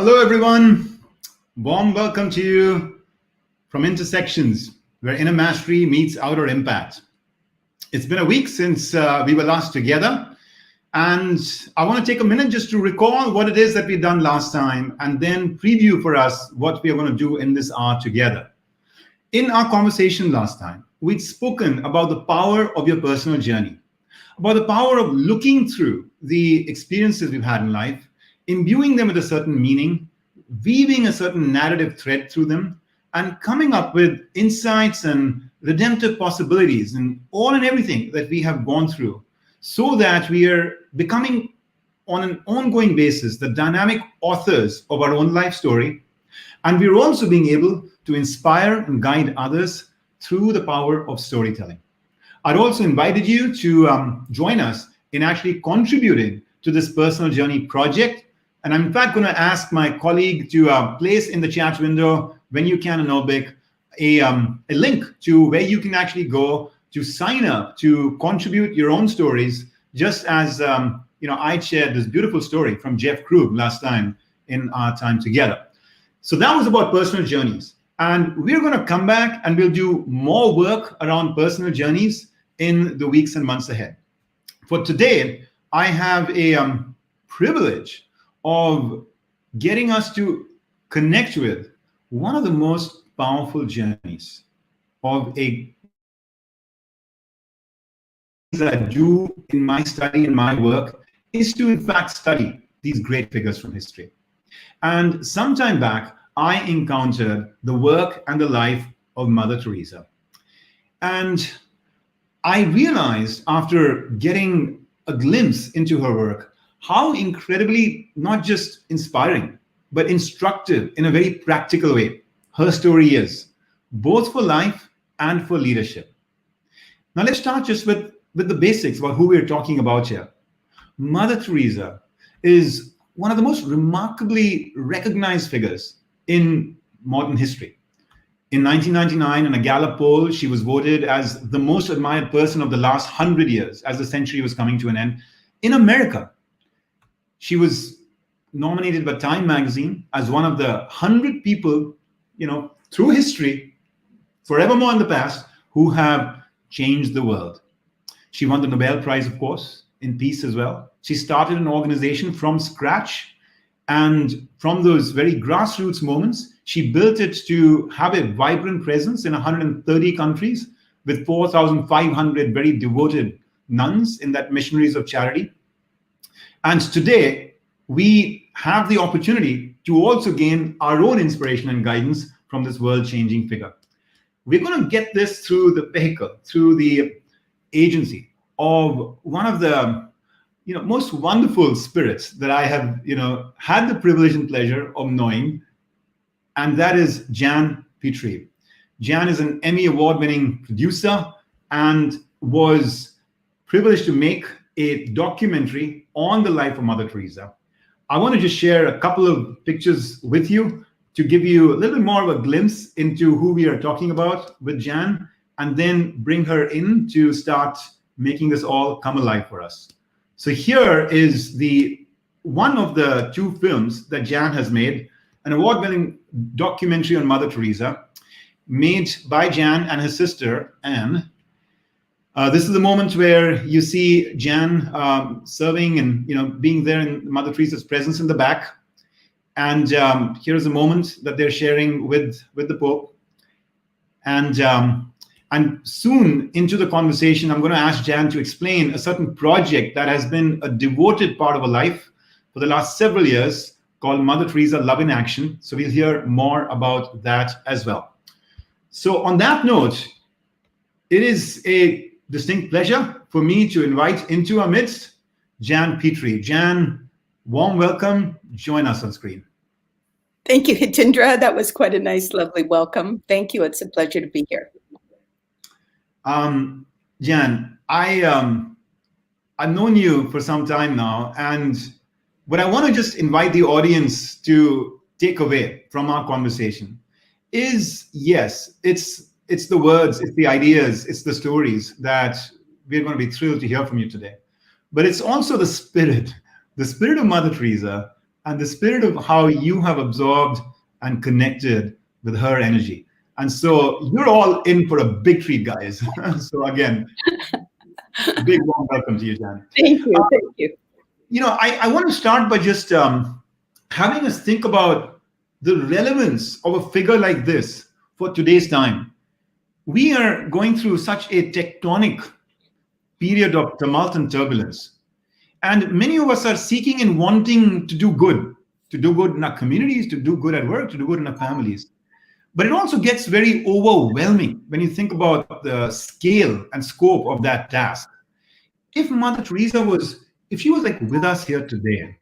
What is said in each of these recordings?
Hello, everyone. Warm welcome to you from Intersections, where inner mastery meets outer impact. It's been a week since we were last together, and I want to take a minute just to recall what it is that we've done last time and then preview for us what we are going to do in this hour together. In our conversation last time, we'd spoken about the power of your personal journey, about the power of looking through the experiences we've had in life, imbuing them with a certain meaning, weaving a certain narrative thread through them, and coming up with insights and redemptive possibilities in all and everything that we have gone through, so that we are becoming, on an ongoing basis, the dynamic authors of our own life story. And we're also being able to inspire and guide others through the power of storytelling. I'd also invited you to join us in actually contributing to this personal journey project. And I'm in fact going to ask my colleague to place in the chat window, when you can in Obic, a link to where you can actually go to sign up to contribute your own stories, just as I shared this beautiful story from Jeff Krug last time in our time together. So that was about personal journeys. And we're going to come back and we'll do more work around personal journeys in the weeks and months ahead. For today, I have a privilege of getting us to connect with one of the most powerful journeys of a that I do in my study and my work is to in fact study these great figures from history. And some time back, I encountered the work and the life of Mother Teresa. And I realized after getting a glimpse into her work, how incredibly not just inspiring, but instructive in a very practical way her story is, both for life and for leadership. Now let's start just with the basics about who we're talking about here. Mother Teresa is one of the most remarkably recognized figures in modern history. In 1999, in a Gallup poll, she was voted as the most admired person of the last 100 years as the century was coming to an end. In America, she was nominated by Time magazine as one of the 100 people, through history, forevermore in the past, who have changed the world. She won the Nobel Prize, of course, in peace as well. She started an organization from scratch. And from those very grassroots moments, she built it to have a vibrant presence in 130 countries with 4,500 very devoted nuns in that Missionaries of Charity. And today, we have the opportunity to also gain our own inspiration and guidance from this world-changing figure. We're going to get this through the vehicle, through the agency of one of the most wonderful spirits that I have had the privilege and pleasure of knowing, and that is Jeanette Petrie. Jan is an Emmy award-winning producer and was privileged to make a documentary on the life of Mother Teresa. I want to just share a couple of pictures with you to give you a little bit more of a glimpse into who we are talking about with Jan, and then bring her in to start making this all come alive for us. So here is one of the two films that Jan has made, an award-winning documentary on Mother Teresa, made by Jan and his sister, Anne. This is the moment where you see Jan serving and being there in Mother Teresa's presence in the back. And here's a moment that they're sharing with the Pope. And soon into the conversation, I'm going to ask Jan to explain a certain project that has been a devoted part of her life for the last several years called Mother Teresa Love in Action. So we'll hear more about that as well. So on that note, it is a distinct pleasure for me to invite into our midst Jeanette Petrie. Jan, warm welcome. Join us on screen. Thank you, Hitendra. That was quite a nice, lovely welcome. Thank you. It's a pleasure to be here. Jan, I've known you for some time now, and what I want to just invite the audience to take away from our conversation is, yes, it's the words, it's the ideas, it's the stories that we're going to be thrilled to hear from you today. But it's also the spirit of Mother Teresa and the spirit of how you have absorbed and connected with her energy. And so you're all in for a big treat, guys. So again, big warm welcome to you, Jan. Thank you. Thank you. I want to start by just having us think about the relevance of a figure like this for today's time. We are going through such a tectonic period of tumult and turbulence. And many of us are seeking and wanting to do good in our communities, to do good at work, to do good in our families. But it also gets very overwhelming when you think about the scale and scope of that task. If Mother Teresa if she was like with us here today,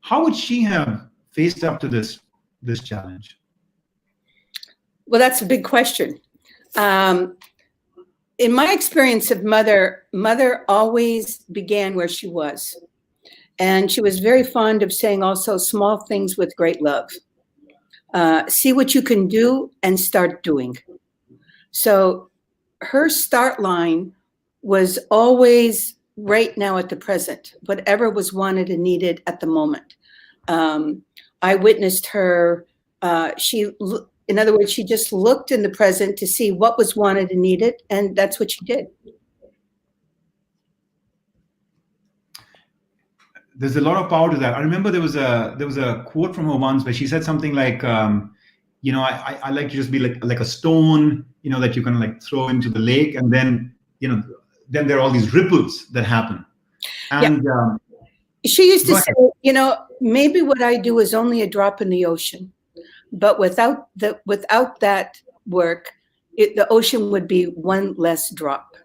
how would she have faced up to this challenge? Well, that's a big question. In my experience of Mother always began where she was. And she was very fond of saying also small things with great love. See what you can do and start doing. So her start line was always right now at the present, whatever was wanted and needed at the moment. I witnessed her, in other words, she just looked in the present to see what was wanted and needed, and that's what she did. There's a lot of power to that. I remember there was a quote from her once where she said something like, I like to just be like a stone, that you can like throw into the lake, and then there are all these ripples that happen. And yeah. She used to say, maybe what I do is only a drop in the ocean. But without that work, the ocean would be one less drop.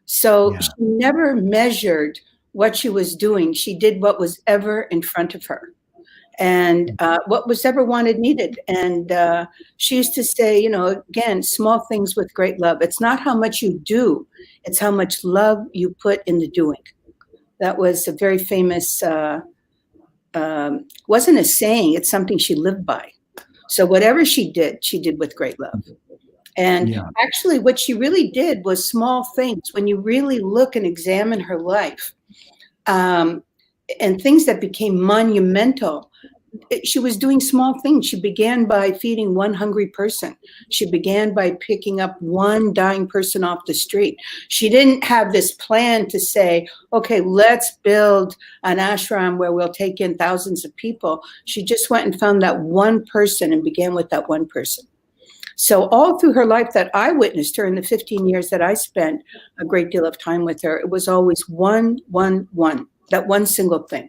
So she never measured what she was doing. She did what was ever in front of her, and what was ever wanted, needed. And she used to say, again, small things with great love. It's not how much you do, it's how much love you put in the doing. That was a very famous, wasn't a saying, it's something she lived by. So whatever she did with great love. And actually what she really did was small things. When you really look and examine her life, and things that became monumental, she was doing small things. She began by feeding one hungry person. She began by picking up one dying person off the street. She didn't have this plan to say, okay, let's build an ashram where we'll take in thousands of people. She just went and found that one person and began with that one person. So all through her life that I witnessed her in the 15 years that I spent a great deal of time with her, it was always one, that one single thing.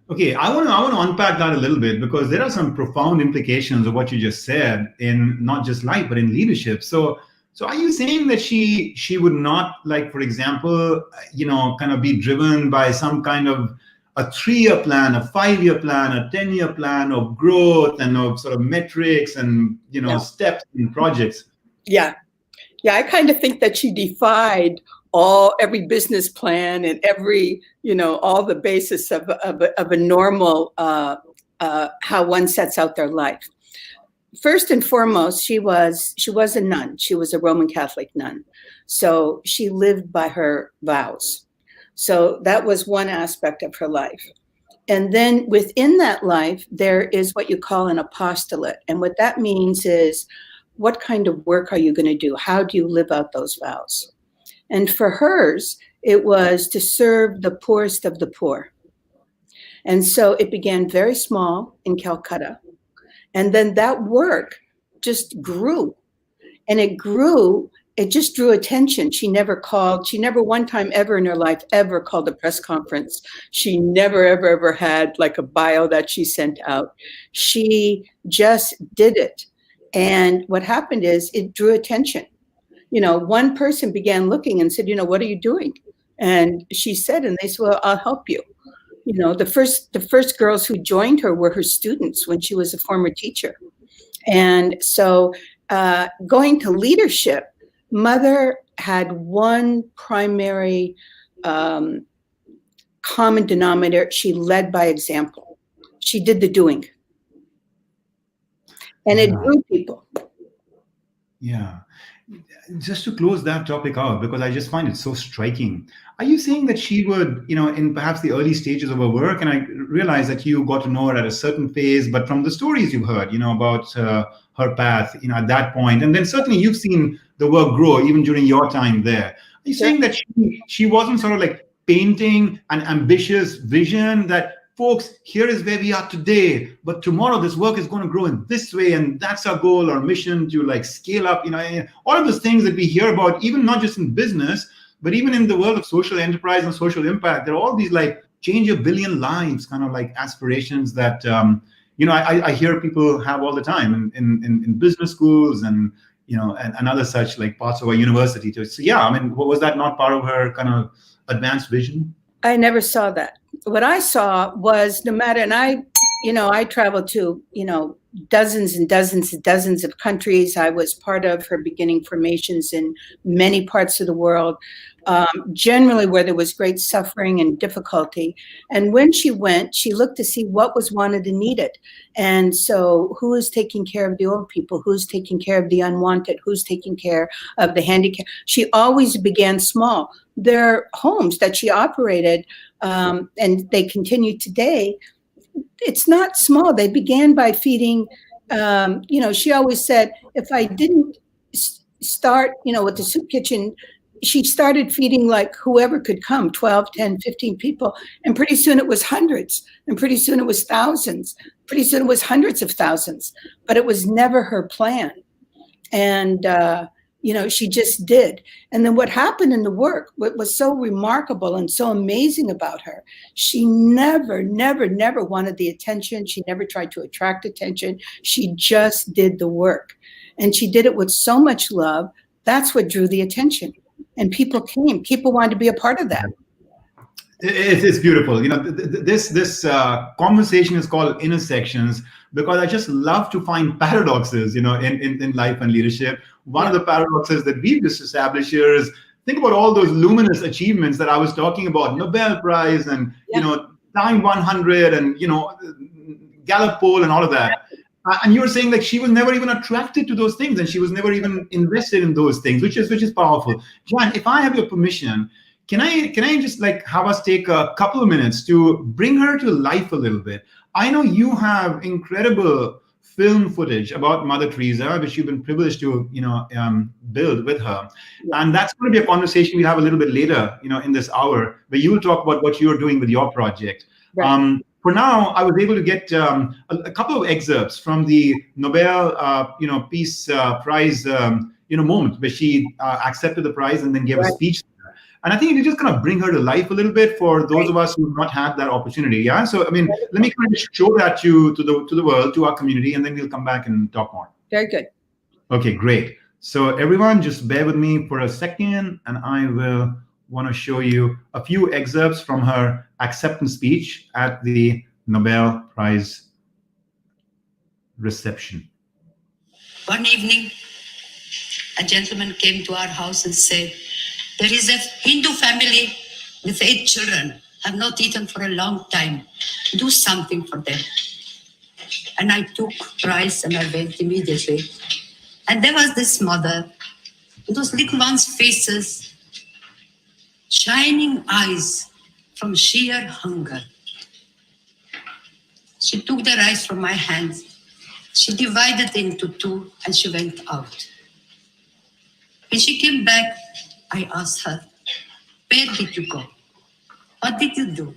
Okay, I want to unpack that a little bit, because there are some profound implications of what you just said in not just life, but in leadership. So are you saying that she would not, like, for example, kind of be driven by some kind of a 3-year plan, a 5-year plan, a 10-year plan of growth and of sort of metrics and, steps in projects? Yeah, I kind of think that she defied every business plan and every, all the basis of a normal, how one sets out their life. First and foremost, she was a nun. She was a Roman Catholic nun. So she lived by her vows. So that was one aspect of her life. And then within that life, there is what you call an apostolate. And what that means is, what kind of work are you going to do? How do you live out those vows? And for hers, it was to serve the poorest of the poor. And so it began very small in Calcutta. And then that work just grew. And it just drew attention. She never one time ever in her life ever called a press conference. She never, ever had like a bio that she sent out. She just did it. And what happened is it drew attention. One person began looking and said, what are you doing? And she said, and they said, well, I'll help you. The first girls who joined her were her students when she was a former teacher. And so going to leadership, Mother had one primary common denominator. She led by example. She did the doing. And it grew people. Yeah. just to close that topic out, because I just find it so striking. Are you saying that she would, in perhaps the early stages of her work, and I realize that you got to know her at a certain phase, but from the stories you've heard, about her path, at that point, and then certainly you've seen the work grow even during your time there. Are you saying that she wasn't sort of like painting an ambitious vision that, folks, here is where we are today, but tomorrow this work is going to grow in this way, and that's our goal, our mission to like scale up, all of those things that we hear about, even not just in business, but even in the world of social enterprise and social impact. There are all these like change a billion lives kind of like aspirations that, I hear people have all the time in business schools and, and other such like parts of our university. So yeah, I mean, was that not part of her kind of advanced vision? I never saw that. What I saw was no matter, and I traveled to, dozens and dozens and dozens of countries. I was part of her beginning formations in many parts of the world, generally where there was great suffering and difficulty. And when she went, she looked to see what was wanted and needed. And so who is taking care of the old people? Who's taking care of the unwanted? Who's taking care of the handicapped? She always began small. There are homes that she operated, and they continue today. It's not small. They began by feeding, she always said, if I didn't start, with the soup kitchen, she started feeding like whoever could come, 12, 10, 15 people. And pretty soon it was hundreds. And pretty soon it was thousands. Pretty soon it was hundreds of thousands. But it was never her plan. And, she just did. And then what happened in the work, what was so remarkable and so amazing about her, she never, never, never wanted the attention. She never tried to attract attention. She just did the work. And she did it with so much love. That's what drew the attention. And people came. People wanted to be a part of that. It's beautiful. This conversation is called Intersections because I just love to find paradoxes, in life and leadership. One of the paradoxes that we've just established here is think about all those luminous achievements that I was talking about, Nobel Prize and, Time 100 and, Gallup poll and all of that. And you were saying that she was never even attracted to those things and she was never even invested in those things, which is powerful. Jan, if I have your permission, can I just like have us take a couple of minutes to bring her to life a little bit? I know you have incredible film footage about Mother Teresa, which you've been privileged to, build with her. Yeah. And that's going to be a conversation we'll have a little bit later, in this hour, where you will talk about what you're doing with your project. Right. For now, I was able to get a couple of excerpts from the Nobel, Peace Prize, moment where she accepted the prize and then gave a speech. And I think you're just going to bring her to life a little bit for those of us who have not had that opportunity. Yeah. So, I mean, let me kind of show that to the world, to our community, and then we'll come back and talk more. Very good. Okay, great. So everyone just bear with me for a second, and I will want to show you a few excerpts from her acceptance speech at the Nobel Prize reception. One evening, a gentleman came to our house and said, there is a Hindu family with 8 children, have not eaten for a long time. Do something for them. And I took rice and I went immediately. And there was this mother, those little ones' faces, shining eyes from sheer hunger. She took the rice from my hands. She divided it into 2 and she went out. When she came back, I asked her, where did you go? What did you do?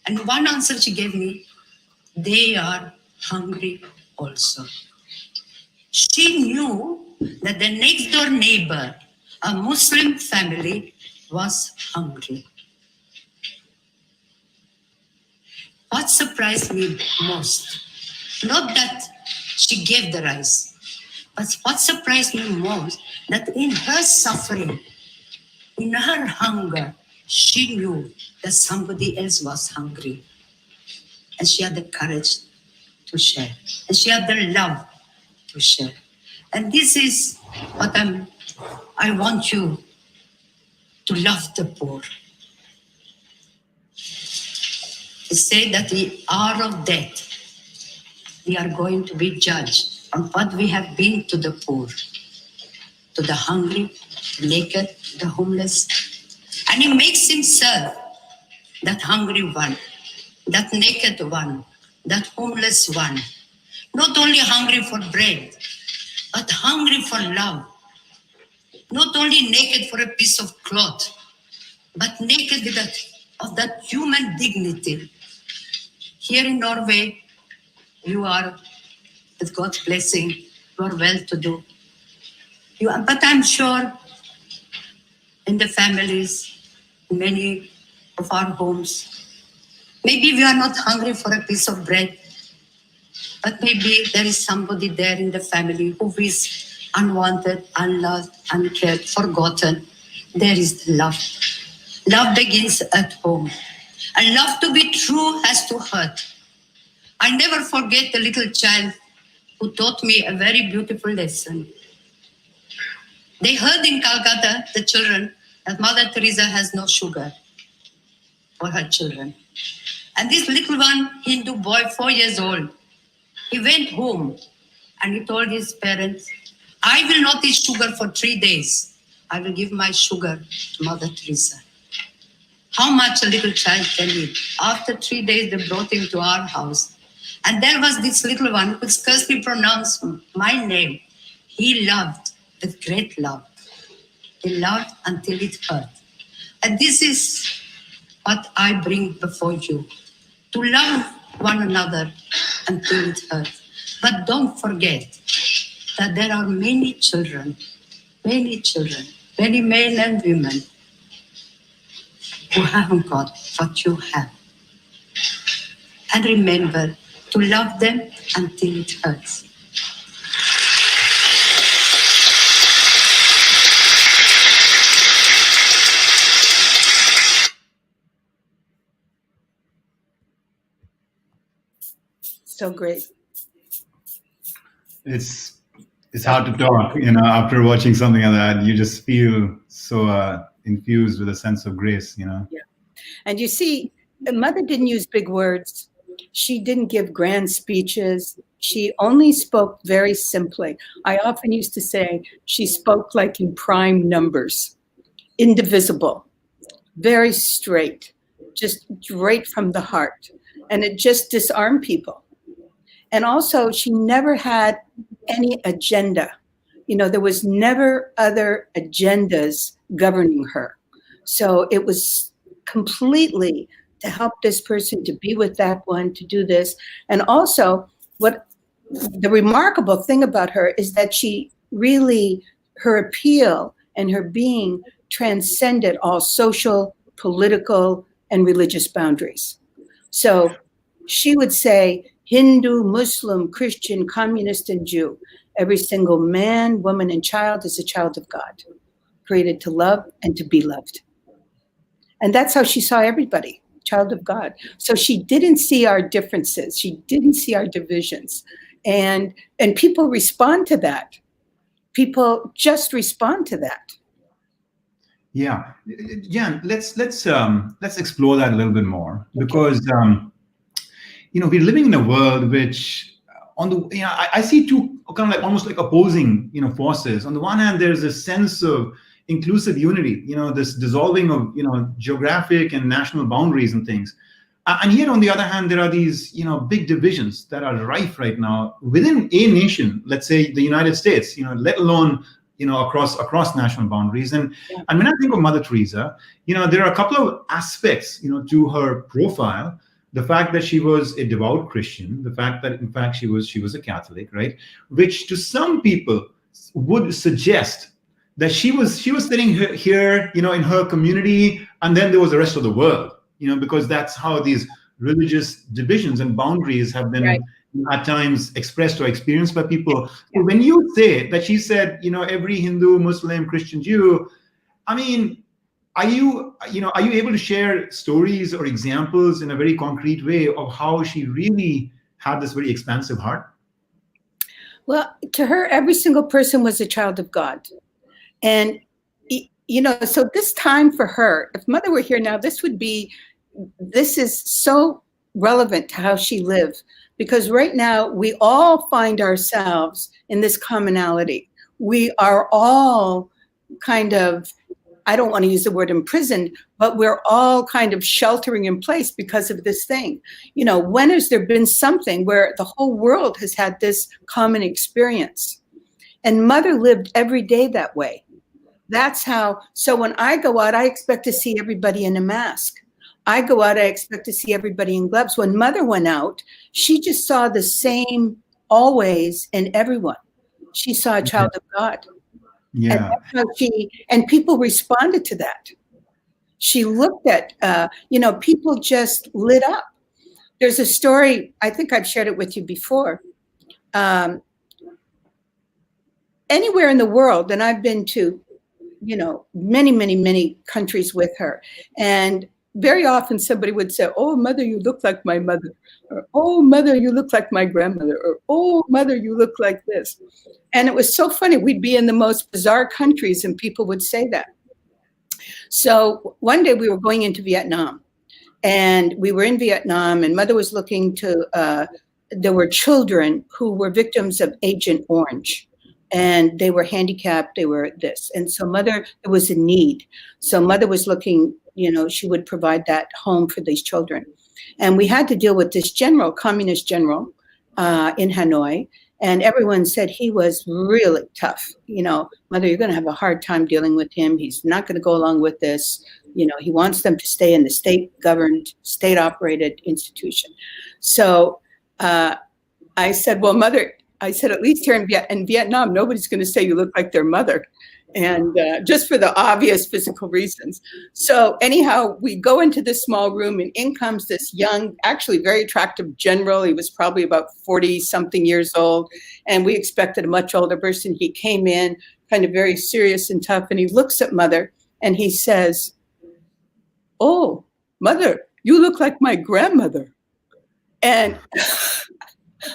And one answer she gave me, they are hungry also. She knew that the next door neighbor, a Muslim family, was hungry. What surprised me most, not that she gave the rice, but what surprised me most, that in her suffering, in her hunger, she knew that somebody else was hungry. And she had the courage to share. And she had the love to share. And this is what I want you to love the poor. To say that the hour of death, we are going to be judged on what we have been to the poor. to the hungry, the naked, the homeless. And he makes himself that hungry one, that naked one, that homeless one. Not only hungry for bread, but hungry for love. Not only naked for a piece of cloth, but naked of that human dignity. Here in Norway, you are, with God's blessing, you are well-to-do. But I'm sure in the families, in many of our homes, maybe we are not hungry for a piece of bread, but maybe there is somebody there in the family who is unwanted, unloved, uncared, forgotten. There is love. Love begins at home. And love to be true has to hurt. I never forget the little child who taught me a very beautiful lesson. They heard in Calcutta, the children, that Mother Teresa has no sugar for her children. And this little one, Hindu boy, 4 years old, he went home and he told his parents, I will not eat sugar for 3 days. I will give my sugar to Mother Teresa. How much a little child can eat? After 3 days, they brought him to our house. And there was this little one who could scarcely pronounce my name. He loved with great love. He loved until it hurt. And this is what I bring before you. To love one another until it hurts. But don't forget that there are many children, many men and women who haven't got what you have. And remember to love them until it hurts. So great. It's hard to talk, after watching something like that. You just feel so infused with a sense of grace, Yeah. And you see, the mother didn't use big words. She didn't give grand speeches. She only spoke very simply. I often used to say she spoke like in prime numbers, indivisible, very straight, just straight from the heart. And it just disarmed people. And also, she never had any agenda. There was never other agendas governing her. So it was completely to help this person, to be with that one, to do this. And also, what the remarkable thing about her is that she really, her appeal and her being transcended all social, political, and religious boundaries. So she would say, Hindu, Muslim, Christian, communist, and Jew. Every single man, woman, and child is a child of God, created to love and to be loved. And that's how she saw everybody, child of God. So she didn't see our differences. She didn't see our divisions. And people respond to that. People just respond to that. Yeah. Jan, let's explore that a little bit more, because we're living in a world which, I see two kind of like almost like opposing, forces. On the one hand, there's a sense of inclusive unity, this dissolving of, geographic and national boundaries and things. And yet, on the other hand, there are these, big divisions that are rife right now within a nation, let's say the United States, let alone, across national boundaries. And when I think of Mother Teresa, there are a couple of aspects, to her profile. The fact that she was a devout Christian, the fact that in fact she was a Catholic, right? Which to some people would suggest that she was sitting here, in her community, and then there was the rest of the world, because that's how these religious divisions and boundaries have been at times expressed or experienced by people. So when you say that she said, every Hindu, Muslim, Christian, Jew, I mean, are you able to share stories or examples in a very concrete way of how she really had this very expansive heart? Well, to her, every single person was a child of God. And, so this time for her, if Mother were here now, this is so relevant to how she lived. Because right now, we all find ourselves in this commonality. we are all kind of, I don't want to use the word imprisoned, but we're all kind of sheltering in place because of this thing. You know, when has there been something where the whole world has had this common experience? And Mother lived every day that way. That's how, so when I go out, I expect to see everybody in a mask. I go out, I expect to see everybody in gloves. When Mother went out, she just saw the same always in everyone. She saw a child of God. Yeah. And that's how and people responded to that. She looked at, people just lit up. There's a story, I think I've shared it with you before. Anywhere in the world, and I've been to, many, many, many countries with her. And very often somebody would say, "Oh, Mother, you look like my mother," or "Oh, Mother, you look like my grandmother," or "Oh, Mother, you look like this." And it was so funny. We'd be in the most bizarre countries and people would say that. So one day we were going into Vietnam, and we were in Vietnam, and Mother was looking to, there were children who were victims of Agent Orange. And they were handicapped, they were this. And so Mother, there was a need. So Mother was looking, she would provide that home for these children. And we had to deal with this general, communist general in Hanoi. And everyone said he was really tough. Mother, you're going to have a hard time dealing with him. He's not going to go along with this. He wants them to stay in the state-governed, state-operated institution. So I said, well, Mother, at least here in Vietnam, nobody's going to say you look like their mother. And just for the obvious physical reasons. So anyhow, we go into this small room and in comes this young, actually very attractive general. He was probably about 40 something years old. And we expected a much older person. He came in kind of very serious and tough. And he looks at Mother and he says, "Oh, Mother, you look like my grandmother." And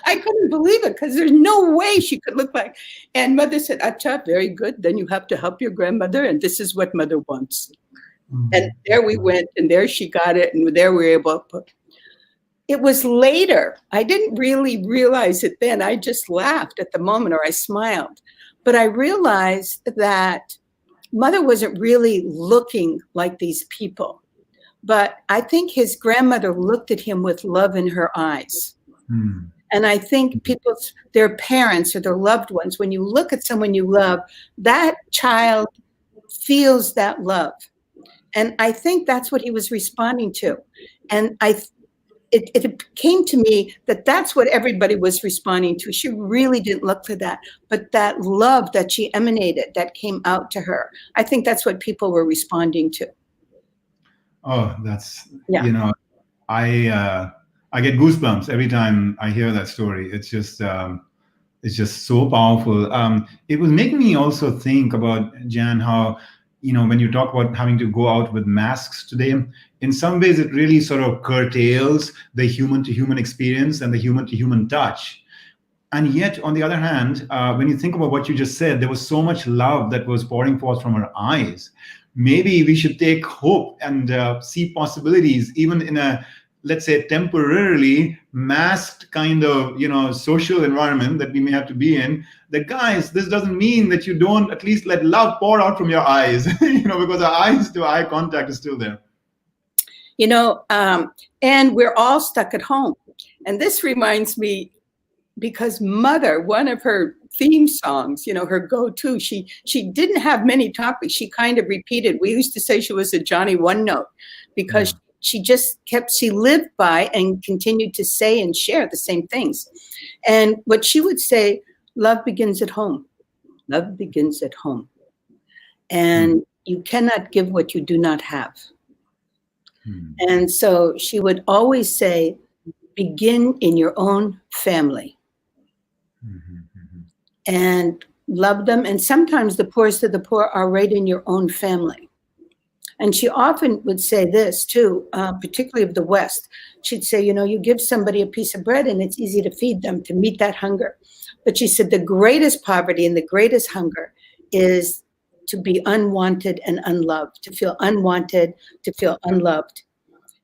I couldn't believe it because there's no way she could look like. And Mother said, "Acha, very good. Then you have to help your grandmother. And this is what Mother wants." Mm-hmm. And there we went, and there she got it. And there we were able to put. It was later. I didn't really realize it then. I just laughed at the moment, or I smiled. But I realized that Mother wasn't really looking like these people. But I think his grandmother looked at him with love in her eyes. Mm. And I think their parents or their loved ones, when you look at someone you love, that child feels that love. And I think that's what he was responding to. And it came to me that that's what everybody was responding to. She really didn't look for that, but that love that she emanated, that came out to her. I think that's what people were responding to. Oh, that's, I get goosebumps every time I hear that story. It's just so powerful. It was making me also think about, Jan, how, when you talk about having to go out with masks today, in some ways it really sort of curtails the human-to-human experience and the human-to-human touch. And yet, on the other hand, when you think about what you just said, there was so much love that was pouring forth from her eyes. Maybe we should take hope and see possibilities, even in a, let's say, temporarily masked kind of, social environment that we may have to be in. That, guys, this doesn't mean that you don't at least let love pour out from your eyes, because our eyes to eye contact is still there. And we're all stuck at home. And this reminds me, because Mother, one of her theme songs, her go-to, she didn't have many topics. She kind of repeated. We used to say she was a Johnny One Note because she just she lived by and continued to say and share the same things. And what she would say, love begins at home. Love begins at home. And you cannot give what you do not have. And so she would always say, begin in your own family. And love them. And sometimes the poorest of the poor are right in your own family. And she often would say this too, particularly of the West. She'd say, you give somebody a piece of bread and it's easy to feed them, to meet that hunger. But she said the greatest poverty and the greatest hunger is to be unwanted and unloved, to feel unwanted, to feel unloved.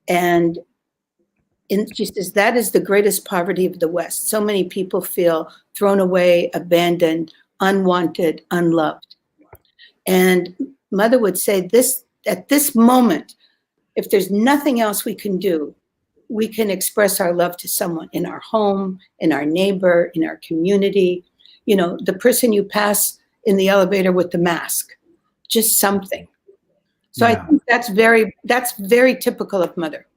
And she says that is the greatest poverty of the West. So many people feel thrown away, abandoned, unwanted, unloved. And Mother would say this, at this moment, if there's nothing else we can do, we can express our love to someone in our home, in our neighbor, in our community, you know, the person you pass in the elevator with the mask, just something. So I think that's very typical of Mother.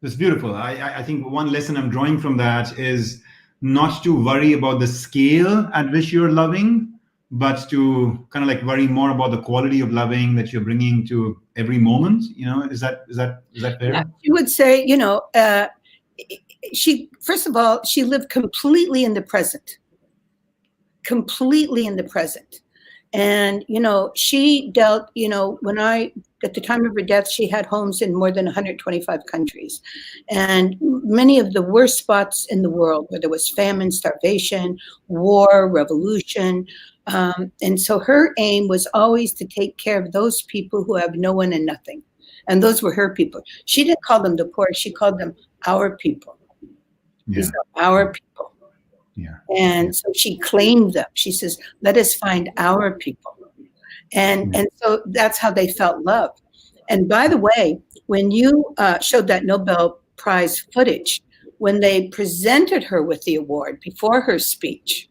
That's beautiful. I think one lesson I'm drawing from that is not to worry about the scale at which you're loving, but to kind of like worry more about the quality of loving that you're bringing to every moment. You know, is that fair? Yeah, she would say, you know, she, first of all, she lived completely in the present. Completely in the present. And, you know, she dealt, you know, at the time of her death, she had homes in more than 125 countries. And many of the worst spots in the world, where there was famine, starvation, war, revolution. And so her aim was always to take care of those people who have no one and nothing. And those were her people. She didn't call them the poor, she called them our people. Yeah. These are our people. Yeah. And so she claimed them. She says, let us find our people. And so that's how they felt love. And by the way, when you showed that Nobel Prize footage, when they presented her with the award before her speech,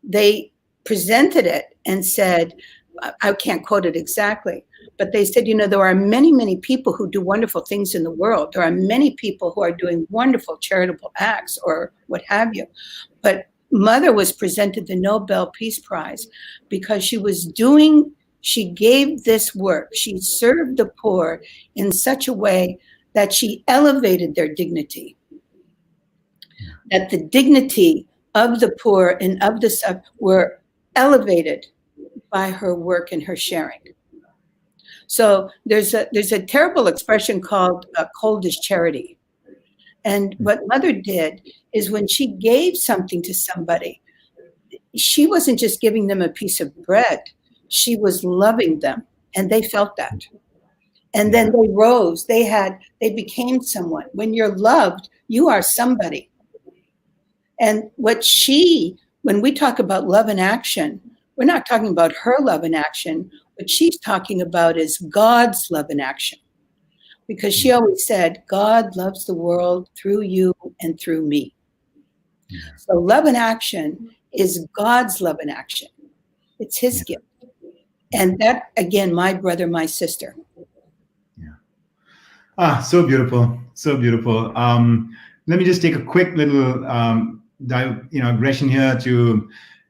they presented it and said, I can't quote it exactly, but they said, you know, there are many, many people who do wonderful things in the world. There are many people who are doing wonderful charitable acts or what have you. But Mother was presented the Nobel Peace Prize because she gave this work. She served the poor in such a way that she elevated their dignity. That the dignity of the poor and of the sub were elevated by her work and her sharing. So there's a terrible expression called cold is charity. And what Mother did is when she gave something to somebody, she wasn't just giving them a piece of bread. She was loving them, and they felt that. And then they rose. They became someone. When you're loved, you are somebody. And when we talk about love in action, we're not talking about her love in action. What she's talking about is God's love in action. Because she always said, God loves the world through you and through me. Yeah. So love in action is God's love in action. It's his gift. And that, again, my brother, my sister. Yeah. So beautiful. So beautiful. Let me just take a quick little digression here to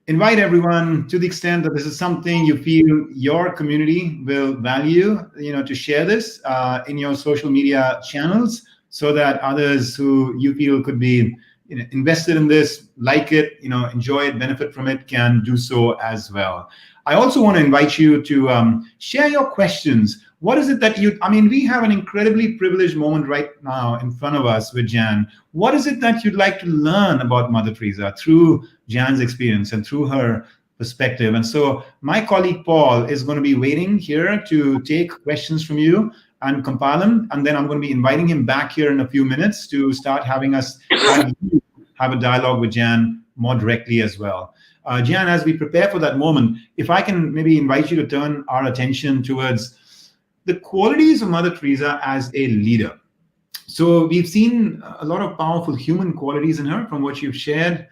invite everyone, to the extent that this is something you feel your community will value, to share this in your social media channels, so that others who you feel could be invested in this, like it, enjoy it, benefit from it, can do so as well. I also want to invite you to share your questions. What is it that we have an incredibly privileged moment right now in front of us with Jan. What is it that you'd like to learn about Mother Teresa through Jan's experience and through her perspective? And so my colleague Paul is going to be waiting here to take questions from you and compile them. And then I'm going to be inviting him back here in a few minutes to start having us have a dialogue with Jan more directly as well. Jan, as we prepare for that moment, if I can maybe invite you to turn our attention towards the qualities of Mother Teresa as a leader. So we've seen a lot of powerful human qualities in her from what you've shared.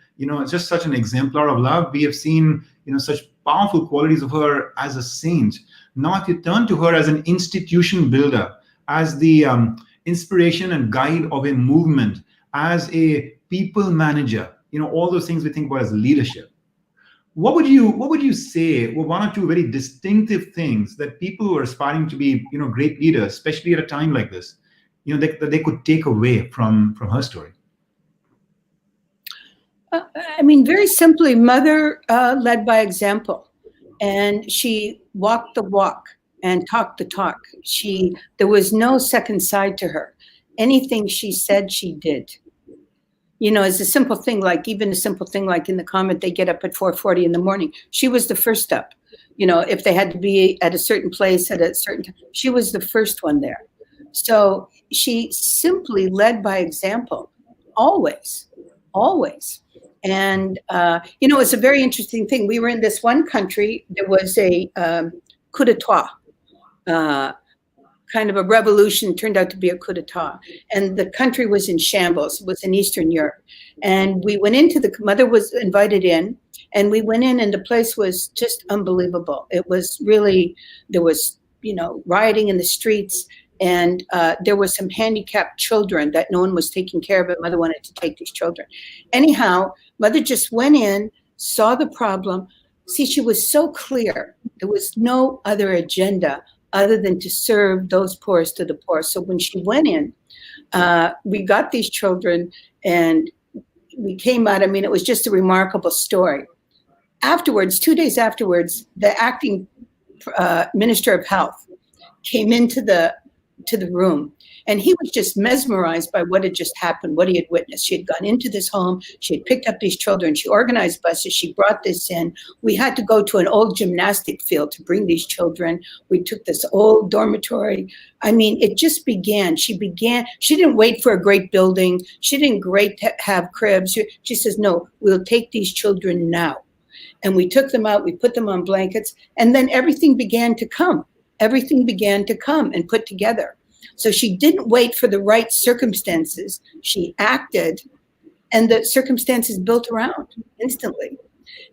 Just such an exemplar of love. We have seen, such powerful qualities of her as a saint. Now, if you turn to her as an institution builder, as the inspiration and guide of a movement, as a people manager, all those things we think about as leadership. What would you say were one or two very distinctive things that people who are aspiring to be, great leaders, especially at a time like this, that they could take away from her story? Very simply, Mother led by example, and she walked the walk and talked the talk. There was no second side to her. Anything she said, she did. It's a simple thing, even a simple thing like in the comment, they get up at 4:40 in the morning. She was the first up. If they had to be at a certain place at a certain time, she was the first one there. So she simply led by example, always, always. And, it's a very interesting thing. We were in this one country, there was a coup d'etat, kind of a revolution, turned out to be a coup d'etat. And the country was in shambles, it was in Eastern Europe. And we went into mother was invited in, and we went in, and the place was just unbelievable. It was really, there was, rioting in the streets, and there were some handicapped children that no one was taking care of, but mother wanted to take these children. Anyhow, mother just went in, saw the problem. See, she was so clear. There was no other agenda other than to serve those poorest to the poor. So when she went in, we got these children, and we came out. I mean, it was just a remarkable story. Afterwards, 2 days afterwards, the acting Minister of Health came into the room, and he was just mesmerized by what had just happened, what he had witnessed. She had gone into this home, she had picked up these children, she organized buses, she brought this in. We had to go to an old gymnastic field to bring these children. We took this old dormitory. I mean, it just began. She didn't wait for a great building. She didn't have cribs. She says, no, we'll take these children now. And we took them out, we put them on blankets, and then everything began to come. Everything began to come and put together. So she didn't wait for the right circumstances. She acted, and the circumstances built around instantly.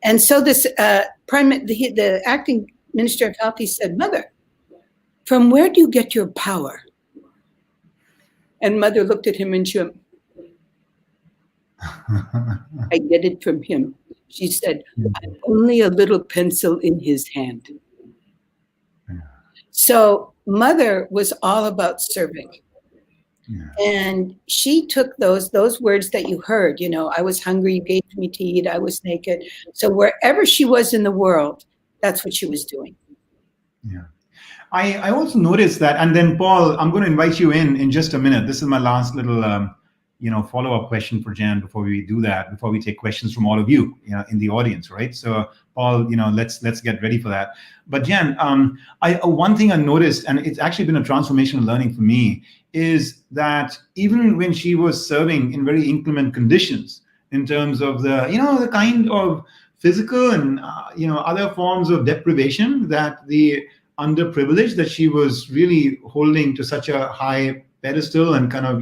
And so this the acting Minister of Health, he said, Mother, from where do you get your power? And mother looked at him and she went, I get it from him. She said, I'm only a little pencil in his hand. So mother was all about serving. Yeah. And she took those words that you heard, I was hungry, you gave me to eat, I was naked. So wherever she was in the world, that's what she was doing. Yeah. I also noticed that, and then Paul, I'm going to invite you in just a minute. This is my last little, follow-up question for Jan before we do that, before we take questions from all of you, in the audience, right? So Paul, let's get ready for that. But Jan, one thing I noticed, and it's actually been a transformational learning for me, is that even when she was serving in very inclement conditions, in terms of the kind of physical and other forms of deprivation that the underprivileged that she was really holding to such a high pedestal and kind of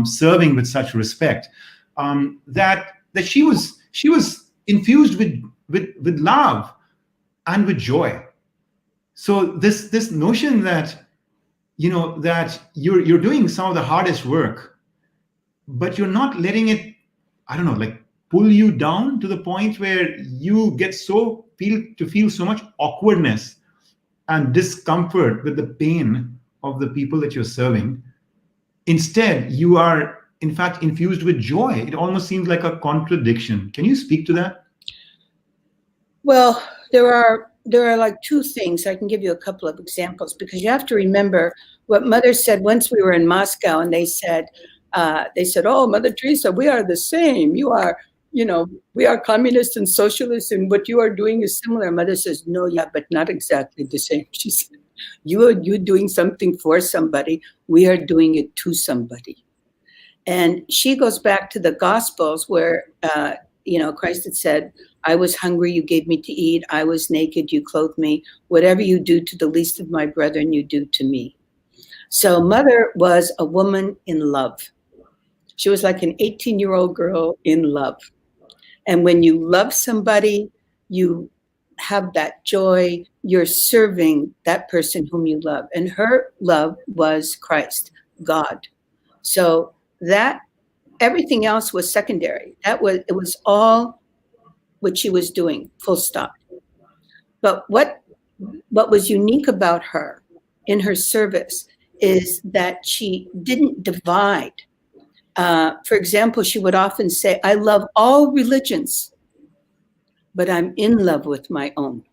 serving with such respect, that she was infused with love and with joy. So this notion that that you're doing some of the hardest work, but you're not letting it, pull you down to the point where you get feel so much awkwardness and discomfort with the pain of the people that you're serving. Instead, you are in fact infused with joy. It almost seems like a contradiction. Can you speak to that? Well, there are like two things. I can give you a couple of examples, because you have to remember what mother said once we were in Moscow, and they said, oh, Mother Teresa, we are the same. You are, we are communists and socialists, and what you are doing is similar. Mother says, no, yeah, but not exactly the same. She said, you're doing something for somebody. We are doing it to somebody. And she goes back to the Gospels where, Christ had said, I was hungry, you gave me to eat. I was naked, you clothed me. Whatever you do to the least of my brethren, you do to me. So mother was a woman in love. She was like an 18-year-old girl in love. And when you love somebody, you have that joy. You're serving that person whom you love. And her love was Christ, God. So that everything else was secondary. It was all what she was doing, full stop. But what was unique about her in her service is that she didn't divide. For example, she would often say, I love all religions, but I'm in love with my own.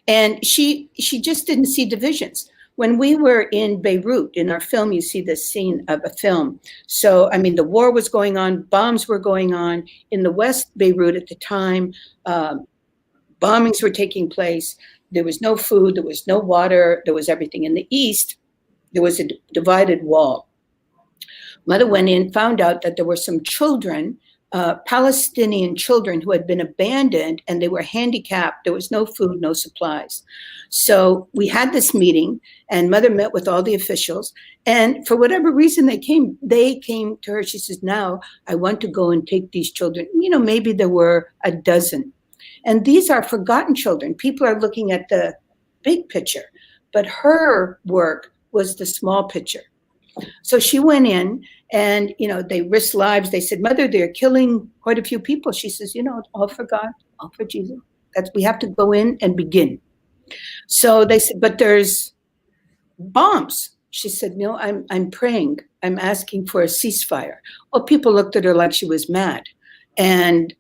And she just didn't see divisions. When we were in Beirut, in our film, you see this scene of a film. So, the war was going on, bombs were going on. In the West Beirut at the time, bombings were taking place. There was no food, there was no water, there was everything. In the East, there was a divided wall. Mother went in, found out that there were some children Palestinian children who had been abandoned and they were handicapped. There was no food, no supplies. So we had this meeting and Mother met with all the officials. And for whatever reason they came to her. She says, now I want to go and take these children. Maybe there were a dozen. And these are forgotten children. People are looking at the big picture, but her work was the small picture. So she went in and, they risked lives. They said, Mother, they're killing quite a few people. She says, all for God, all for Jesus. We have to go in and begin. So they said, but there's bombs. She said, no, I'm praying. I'm asking for a ceasefire. Well, people looked at her like she was mad. And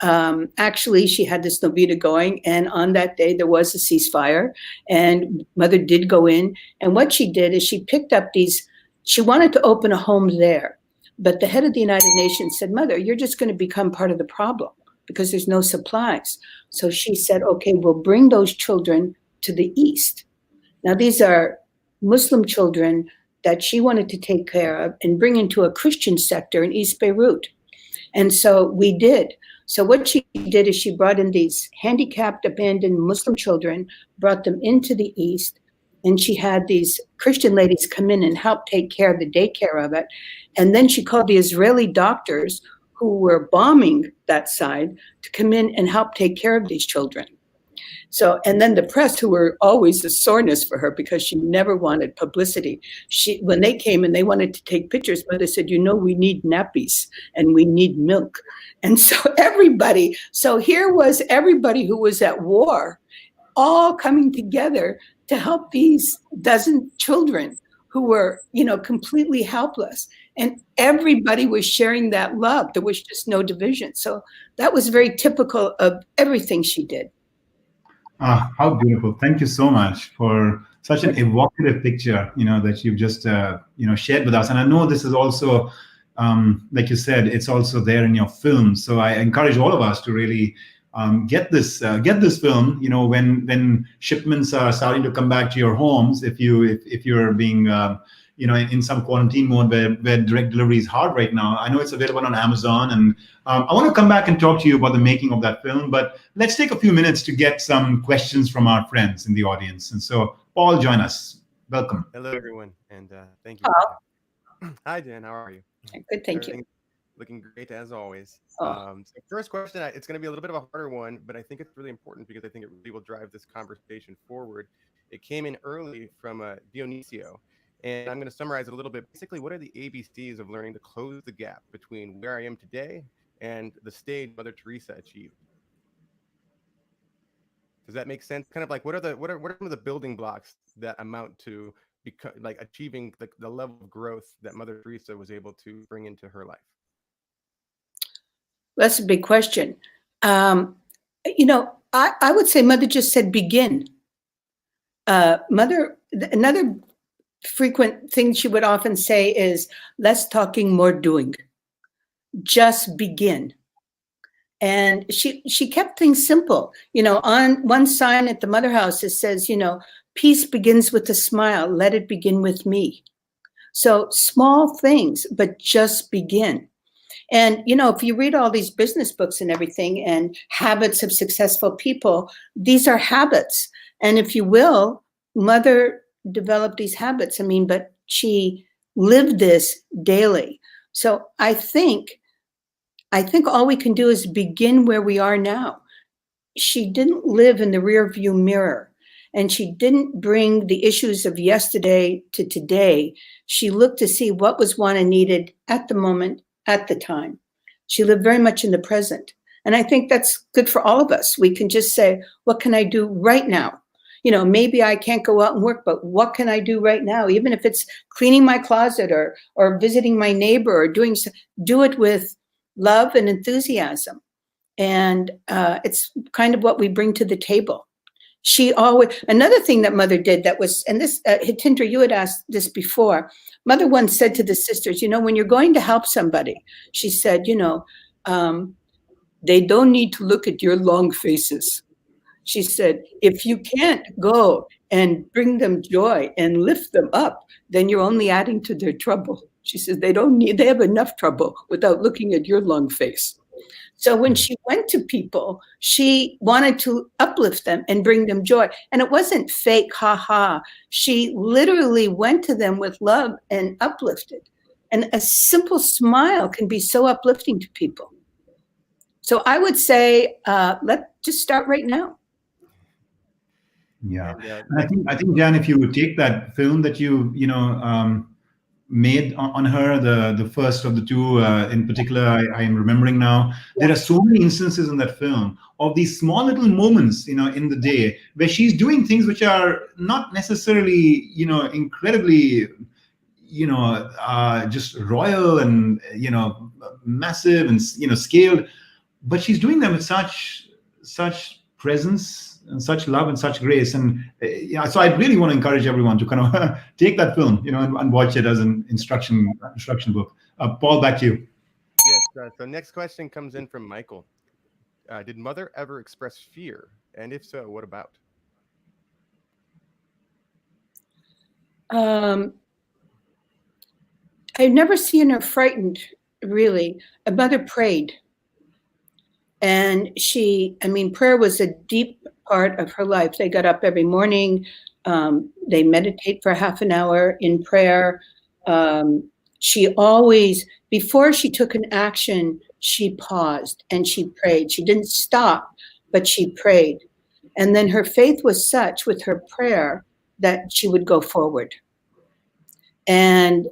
actually, she had this novena going. And on that day, there was a ceasefire. And Mother did go in. And what she did is she picked up she wanted to open a home there. But the head of the United Nations said, Mother, you're just going to become part of the problem because there's no supplies. So she said, okay, we'll bring those children to the east. Now, these are Muslim children that she wanted to take care of and bring into a Christian sector in East Beirut. And so we did. So what she did is she brought in these handicapped, abandoned Muslim children, brought them into the east, and she had these Christian ladies come in and help take care of the daycare of it. And then she called the Israeli doctors who were bombing that side to come in and help take care of these children. So, and then the press, who were always a soreness for her because she never wanted publicity. When they came and they wanted to take pictures, Mother said, we need nappies and we need milk. And so here was everybody who was at war, all coming together to help these dozen children who were, completely helpless. And everybody was sharing that love. There was just no division. So that was very typical of everything she did. How beautiful. Thank you so much for such an evocative picture, that you've just, shared with us. And I know this is also, like you said, it's also there in your film. So I encourage all of us to really get this film, when shipments are starting to come back to your homes, if you're being, in some quarantine mode where direct delivery is hard right now. I know it's available on Amazon, and I want to come back and talk to you about the making of that film, but let's take a few minutes to get some questions from our friends in the audience. And so, Paul, join us. Welcome. Hello, everyone, and thank you. Hello. Hi, Jen. How are you? Good, thank you. Looking great as always. Oh. So first question, it's going to be a little bit of a harder one, but I think it's really important because I think it really will drive this conversation forward. It came in early from Dionisio, and I'm going to summarize it a little bit. Basically, what are the ABCs of learning to close the gap between where I am today and the stage Mother Teresa achieved? Does that make sense? Kind of like what are some of the building blocks that amount to achieving the level of growth that Mother Teresa was able to bring into her life? That's a big question. I would say Mother just said begin. Mother, another frequent thing she would often say is less talking, more doing. Just begin. And she kept things simple. On one sign at the Mother House, it says, peace begins with a smile. Let it begin with me. So small things, but just begin. And, if you read all these business books and everything and habits of successful people, these are habits. And if you will, Mother developed these habits. But she lived this daily. So I think all we can do is begin where we are now. She didn't live in the rear view mirror, and she didn't bring the issues of yesterday to today. She looked to see what was wanted and needed at the moment, at the time. She lived very much in the present. And I think that's good for all of us. We can just say, what can I do right now? Maybe I can't go out and work, but what can I do right now? Even if it's cleaning my closet or visiting my neighbor or do it with love and enthusiasm. And it's kind of what we bring to the table. Another thing that Mother did that was, and this, Hitendra, you had asked this before. Mother once said to the sisters, when you're going to help somebody, she said, they don't need to look at your long faces. She said, if you can't go and bring them joy and lift them up, then you're only adding to their trouble. She says, they have enough trouble without looking at your long face. So when she went to people, she wanted to uplift them and bring them joy. And it wasn't fake, ha. She literally went to them with love and uplifted. And a simple smile can be so uplifting to people. So I would say, let's just start right now. Yeah, and I think, Jan, if you would take that film that you made on her, the first of the two in particular, I am remembering now. Yeah. There are so many instances in that film of these small little moments, in the day where she's doing things which are not necessarily, incredibly, just royal and massive and scaled, but she's doing them with such presence and such love and such grace. And so I really want to encourage everyone to kind of take that film, and watch it as an instruction book. Paul, back to you. Yes. So next question comes in from Michael. Did Mother ever express fear? And if so, what about? I've never seen her frightened, really. Mother prayed. And prayer was a deep part of her life. They got up every morning. They meditate for half an hour in prayer. She always, before she took an action, she paused and she prayed. She didn't stop, but she prayed. And then her faith was such with her prayer that she would go forward. And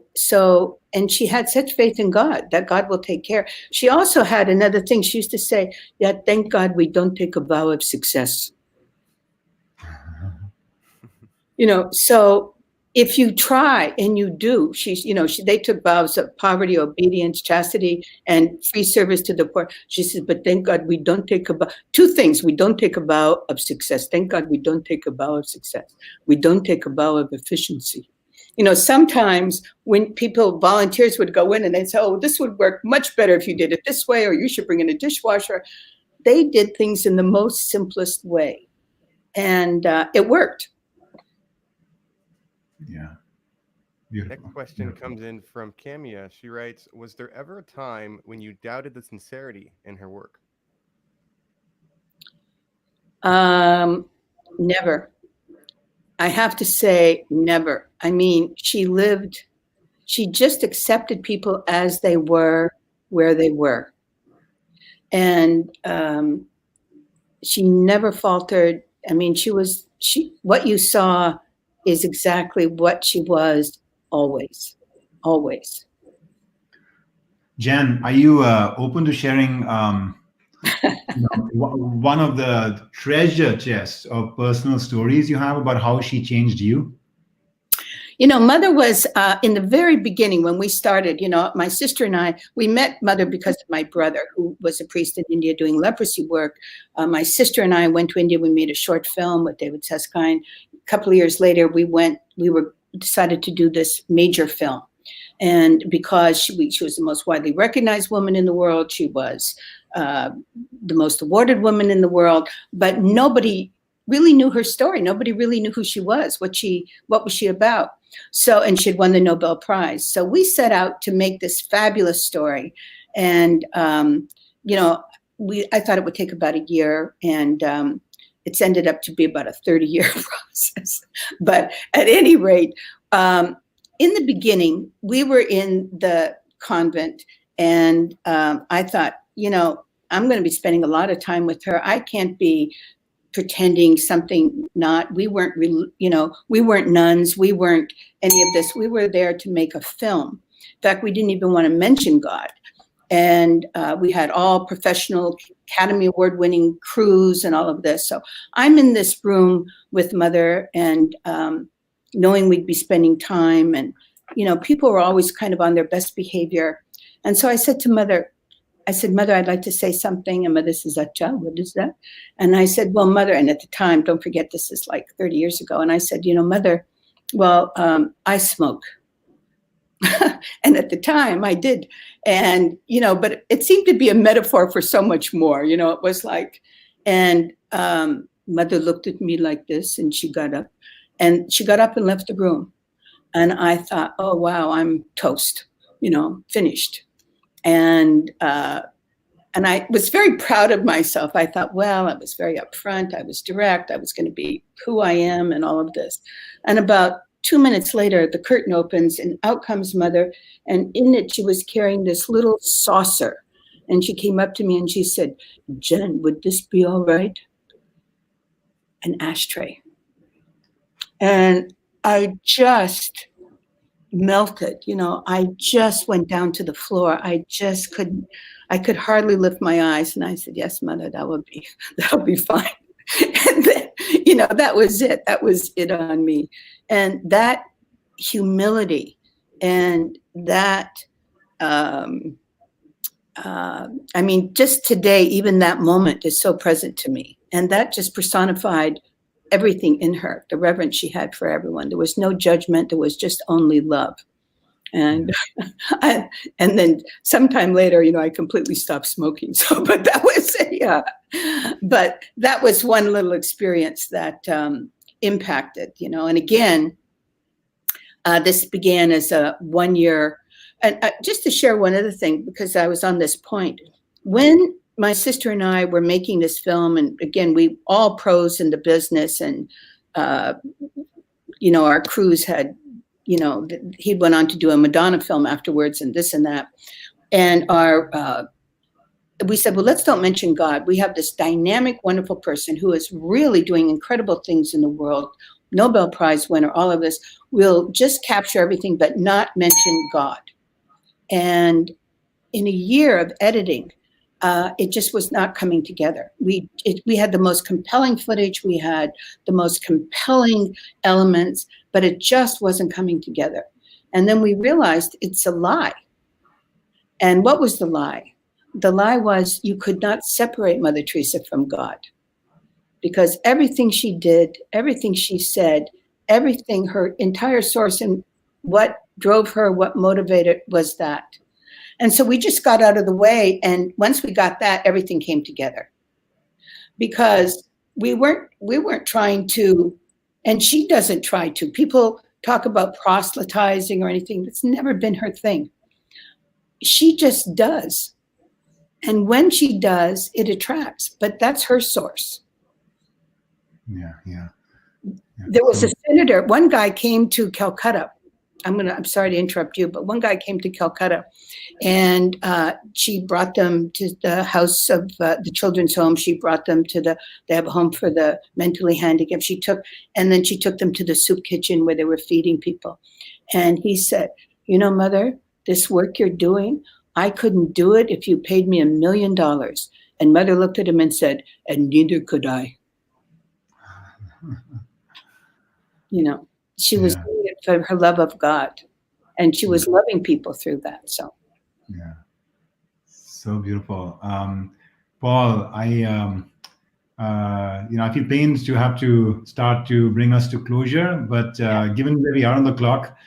she had such faith in God that God will take care. She also had another thing. She used to say, yeah, thank God we don't take a vow of success. So if you try and you do, they took vows of poverty, obedience, chastity, and free service to the poor. She said, but thank God we don't take a vow. Two things. We don't take a vow of success. Thank God we don't take a vow of success. We don't take a vow of efficiency. Sometimes when volunteers would go in and they'd say, oh, this would work much better if you did it this way, or you should bring in a dishwasher. They did things in the most simplest way. And it worked. Yeah. Beautiful. Next question comes in from Camia. She writes, was there ever a time when you doubted the sincerity in her work? Never. I have to say never. She just accepted people as they were, where they were. And she never faltered. What you saw is exactly what she was always, always. Jan, are you open to sharing one of the treasure chests of personal stories you have about how she changed you? Mother was in the very beginning when we started, my sister and I, we met Mother because of my brother, who was a priest in India doing leprosy work. My sister and I went to India. We made a short film with David Susskind. A couple of years later, we decided to do this major film. And because she was the most widely recognized woman in the world, she was the most awarded woman in the world, but nobody really knew her story. Nobody really knew who she was, what was she about. And she had won the Nobel Prize. So we set out to make this fabulous story. And, I thought it would take about a year, and it's ended up to be about a 30-year process. But at any rate, in the beginning, we were in the convent, and I thought, I'm going to be spending a lot of time with her. I can't be pretending something not. We weren't we weren't nuns. We weren't any of this. We were there to make a film. In fact, we didn't even want to mention God. And we had all professional Academy Award-winning crews and all of this. So I'm in this room with Mother, and knowing we'd be spending time, and people were always kind of on their best behavior. And so I said to Mother, Mother, I'd like to say something. And Mother says, Acha, what is that? And I said, well, Mother, and at the time, don't forget, this is like 30 years ago. And I said, Mother, well, I smoke. And at the time I did. And, but it seemed to be a metaphor for so much more, it was like, and Mother looked at me like this, and she got up and left the room. And I thought, oh, wow, I'm toast, finished. And and I was very proud of myself. I thought, well, I was very upfront. I was direct. I was going to be who I am and all of this. And about 2 minutes later, the curtain opens and out comes Mother. And in it, she was carrying this little saucer. And she came up to me and she said, "Jen, would this be all right?" An ashtray. And I just melted, I just went down to the floor. I could hardly lift my eyes. And I said, "Yes, Mother, that'll be fine." And then, that was it. That was it on me. And that humility and that, just today, even that moment is so present to me. And that just personified everything in her, the reverence she had for everyone. There was no judgment. There was just only love. And and then sometime later, I completely stopped smoking. So, but that was, but that was one little experience that impacted, and again, this began as a 1 year. And just to share one other thing, because I was on this point, when my sister and I were making this film, and again, we all pros in the business, and our crews had, he went on to do a Madonna film afterwards, and this and that, and we said, well, let's don't mention God. We have this dynamic, wonderful person who is really doing incredible things in the world, Nobel Prize winner, all of this. We'll just capture everything, but not mention God. And in a year of editing, it just was not coming together. We had the most compelling footage. We had the most compelling elements, but it just wasn't coming together. And then we realized it's a lie. And what was the lie? The lie was you could not separate Mother Teresa from God, because everything she did, everything she said, everything, her entire source and what drove her, what motivated was that. And so we just got out of the way. And once we got that, everything came together, because we weren't trying to, and she doesn't try to. People talk about proselytizing or anything. That's never been her thing. She just does. And when she does, it attracts, but that's her source. Yeah. There was a senator, one guy came to Calcutta. I'm sorry to interrupt you, but one guy came to Calcutta, and she brought them to the house of the children's home. She brought them to they have a home for the mentally handicapped. And then she took them to the soup kitchen where they were feeding people. And he said, Mother, this work you're doing, I couldn't do it if you paid me $1 million. And Mother looked at him and said, and neither could I. She was doing it for her love of God, and she was loving people through that. So, yeah, so beautiful. Paul, I feel pained to have to start to bring us to closure, but given where we are on the clock,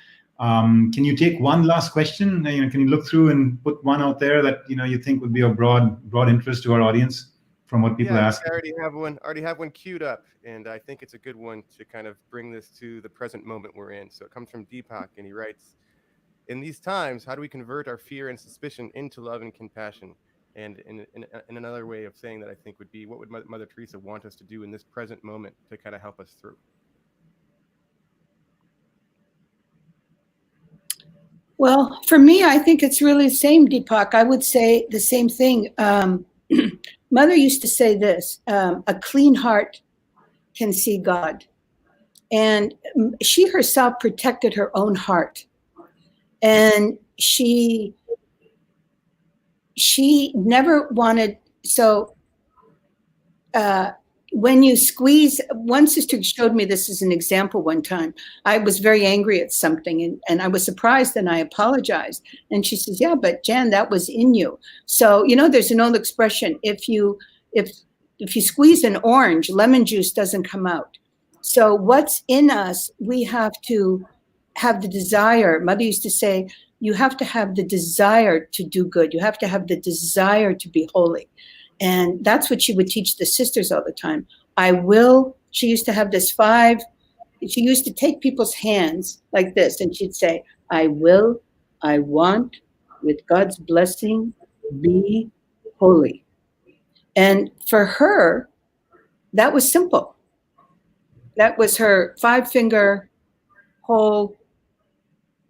can you take one last question? Can you look through and put one out there that you think would be of broad interest to our audience from what people ask? I already have one queued up, and I think it's a good one to kind of bring this to the present moment we're in. So it comes from Deepak, and he writes, in these times, how do we convert our fear and suspicion into love and compassion? And in another way of saying that, I think, would be, what would Mother Teresa want us to do in this present moment to kind of help us through? Well, for me, I think it's really the same, Deepak. I would say the same thing. Mother used to say this, a clean heart can see God. And she herself protected her own heart. And she never wanted, so when you squeeze, one sister showed me this as an example one time. I was very angry at something, and I was surprised, and I apologized. And she says, yeah, but Jan, that was in you. So, there's an old expression, if you squeeze an orange, lemon juice doesn't come out. So what's in us, we have to have the desire. Mother used to say, you have to have the desire to do good. You have to have the desire to be holy. And that's what she would teach the sisters all the time. She used to have she used to take people's hands like this, and she'd say, I want, with God's blessing, be holy. And for her, that was simple. That was her 5-finger whole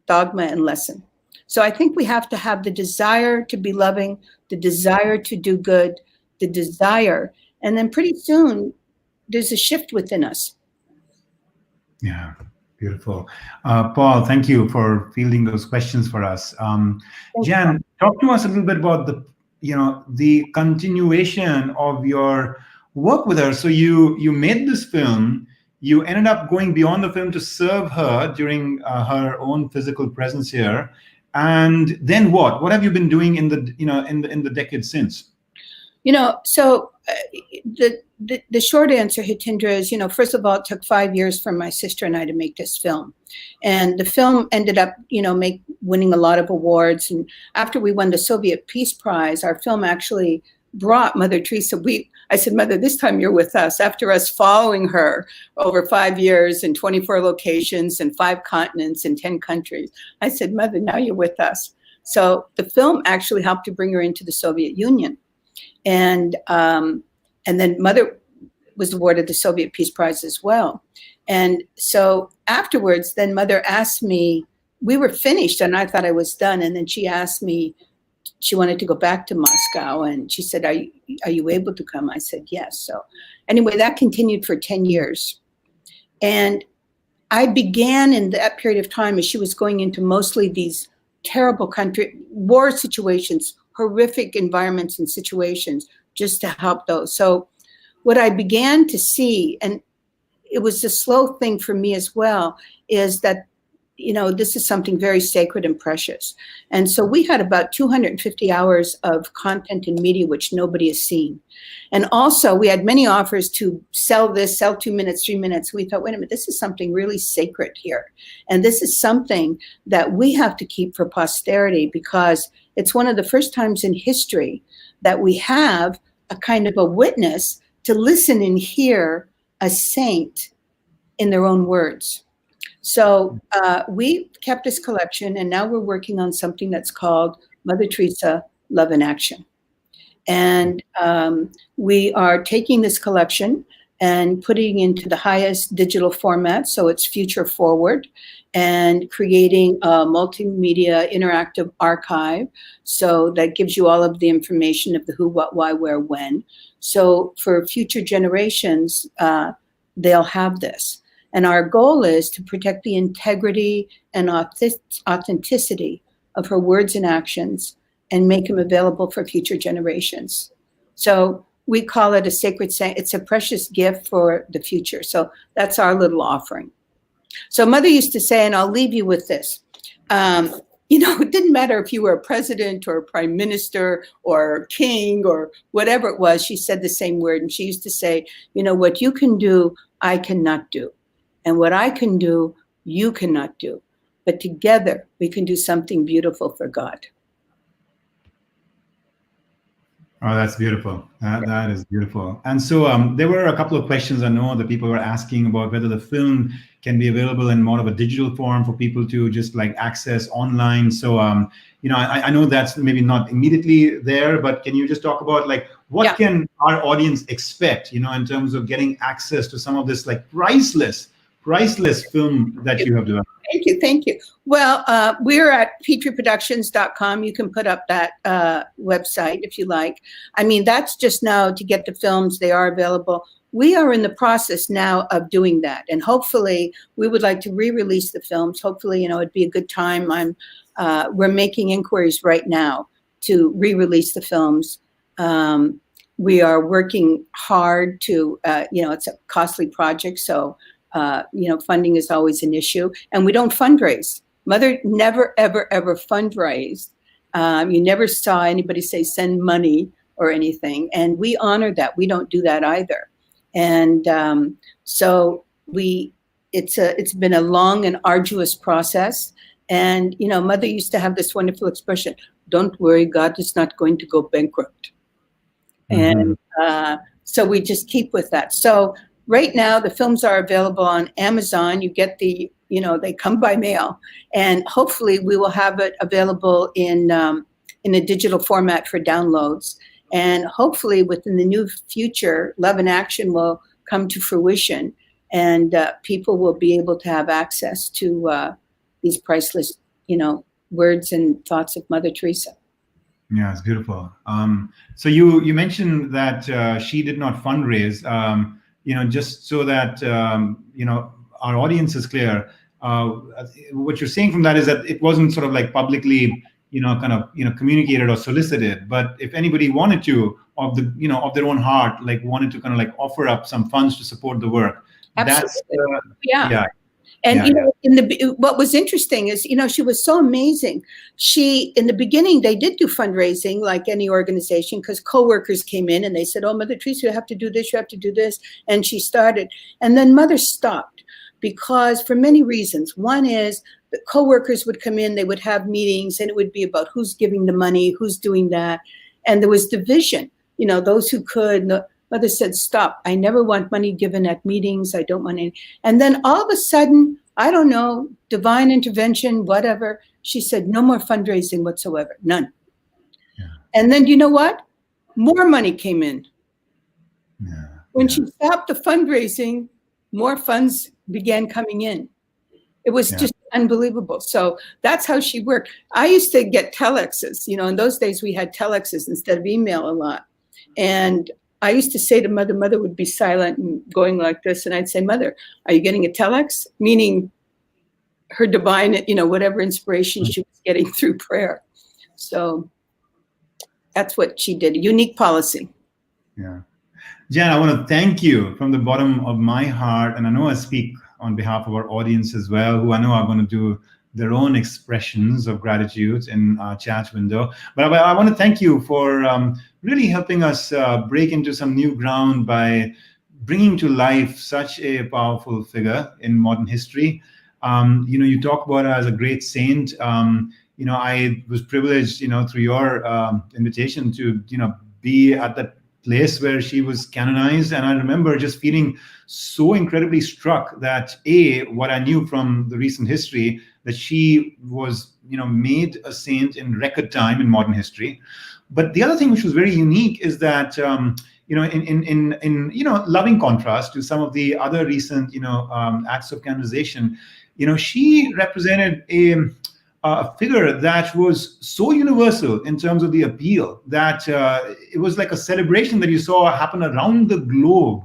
dogma and lesson. So I think we have to have the desire to be loving, the desire to do good, the desire, and then pretty soon there's a shift within us. Yeah, beautiful. Paul, thank you for fielding those questions for us. Jan, talk to us a little bit about the continuation of your work with her. So you made this film. You ended up going beyond the film to serve her during her own physical presence here. And then what? What have you been doing in the decade since? So the short answer, Hitendra, is, first of all, it took 5 years for my sister and I to make this film. And the film ended up, winning a lot of awards. And after we won the Soviet Peace Prize, our film actually brought Mother Teresa. I said, Mother, this time you're with us. After us following her over 5 years in 24 locations and 5 continents and 10 countries, I said, Mother, now you're with us. So the film actually helped to bring her into the Soviet Union. And then Mother was awarded the Soviet Peace Prize as well. And so afterwards, then Mother asked me, we were finished and I thought I was done. And then she asked me, she wanted to go back to Moscow. And she said, are you able to come? I said, yes. So anyway, that continued for 10 years. And I began in that period of time as she was going into mostly these terrible war situations, horrific environments and situations, just to help those. So what I began to see, and it was a slow thing for me as well, is that, this is something very sacred and precious. And so we had about 250 hours of content and media, which nobody has seen. And also we had many offers to sell 2 minutes, 3 minutes. We thought, wait a minute, this is something really sacred here. And this is something that we have to keep for posterity, because it's one of the first times in history that we have a kind of a witness to listen and hear a saint in their own words. So we kept this collection, and now we're working on something that's called Mother Teresa, Love in Action. And we are taking this collection and putting it into the highest digital format, so it's future forward, and creating a multimedia interactive archive, so that gives you all of the information of the who, what, why, where, when. So for future generations, they'll have this. And our goal is to protect the integrity and authenticity of her words and actions and make them available for future generations. So we call it a sacred saint. It's a precious gift for the future. So that's our little offering. So Mother used to say, and I'll leave you with this, it didn't matter if you were a president or a prime minister or a king or whatever it was, she said the same word. And she used to say, what you can do, I cannot do. And what I can do, you cannot do. But together, we can do something beautiful for God. Oh, that's beautiful. That is beautiful. And so there were a couple of questions I know that people were asking about whether the film can be available in more of a digital form for people to just access online. So, I know that's maybe not immediately there, but can you just talk about what can our audience expect, in terms of getting access to some of this priceless film that you have developed? Thank you. Well, we're at petrieproductions.com. You can put up that website if you like. I mean, that's just now to get the films. They are available. We are in the process now of doing that. And hopefully we would like to re-release the films. Hopefully, it'd be a good time. We're making inquiries right now to re-release the films. We are working hard to, it's a costly project. So, funding is always an issue, and we don't fundraise. Mother never, ever, ever fundraised. You never saw anybody say send money or anything, and we honor that. We don't do that either. And so it's been a long and arduous process. And Mother used to have this wonderful expression: "Don't worry, God is not going to go bankrupt." Mm-hmm. And so we just keep with that. So right now, the films are available on Amazon. You get they come by mail, and hopefully we will have it available in a digital format for downloads. And hopefully within the new future, Love in Action will come to fruition, and people will be able to have access to these priceless, words and thoughts of Mother Teresa. Yeah, it's beautiful. So you mentioned that she did not fundraise. Just so that our audience is clear. What you're saying from that is that it wasn't sort of like publicly, communicated or solicited. But if anybody wanted to, of their own heart, like wanted to kind of like offer up some funds to support the work, Absolutely. yeah. And what was interesting is, she was so amazing. In the beginning, they did do fundraising like any organization, because coworkers came in and they said, "Oh, Mother Teresa, you have to do this, you have to do this," and she started. And then Mother stopped because for many reasons. One is the coworkers would come in, they would have meetings, and it would be about who's giving the money, who's doing that, and there was division. Those who could. Mother said, "Stop. I never want money given at meetings. I don't want any." And then all of a sudden, I don't know, divine intervention, whatever, she said, "No more fundraising whatsoever. None." Yeah. And then you know what? More money came in. Yeah. When she stopped the fundraising, more funds began coming in. It was just unbelievable. So that's how she worked. I used to get telexes. In those days we had telexes instead of email a lot. And I used to say to Mother, Mother would be silent and going like this. And I'd say, "Mother, are you getting a telex?" Meaning her divine, whatever inspiration she was getting through prayer. So that's what she did. A unique policy. Yeah. Jan, I want to thank you from the bottom of my heart. And I know I speak on behalf of our audience as well, who I know are going to do their own expressions of gratitude in our chat window. But I want to thank you for really helping us break into some new ground by bringing to life such a powerful figure in modern history. You talk about her as a great saint. I was privileged, through your invitation to, be at that place where she was canonized. And I remember just feeling so incredibly struck that what I knew from the recent history, that she was, made a saint in record time in modern history. But the other thing which was very unique is that, in loving contrast to some of the other recent, acts of canonization, she represented a figure that was so universal in terms of the appeal that it was like a celebration that you saw happen around the globe.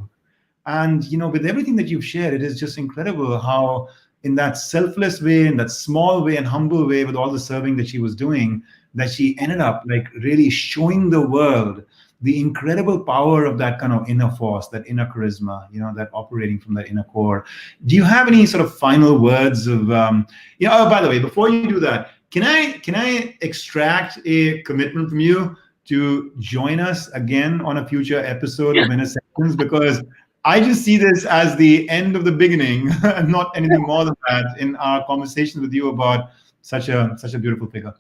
And, with everything that you've shared, it is just incredible how in that selfless way, in that small way and humble way, with all the serving that she was doing, that she ended up like really showing the world the incredible power of that kind of inner force, that inner charisma, that operating from that inner core. Do you have any sort of final words of, oh, by the way, before you do that, can I extract a commitment from you to join us again on a future episode of Inner Sessions? Because I just see this as the end of the beginning, not anything more than that, in our conversation with you about such a beautiful figure.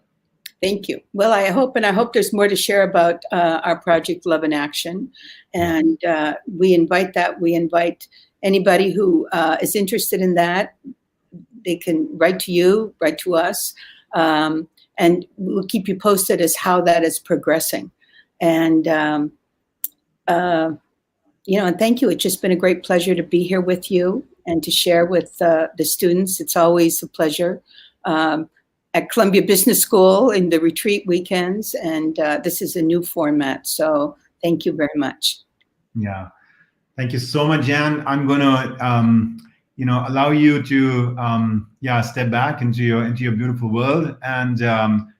Thank you. Well, I hope there's more to share about our project, Love in Action. And we invite anybody who is interested in that. They can write to you, write to us, and we'll keep you posted as how that is progressing. And, and thank you. It's just been a great pleasure to be here with you and to share with the students. It's always a pleasure. At Columbia Business School in the retreat weekends, and this is a new format. So thank you very much. Yeah, thank you so much, Jan. I'm going to, allow you to, step back into your beautiful world and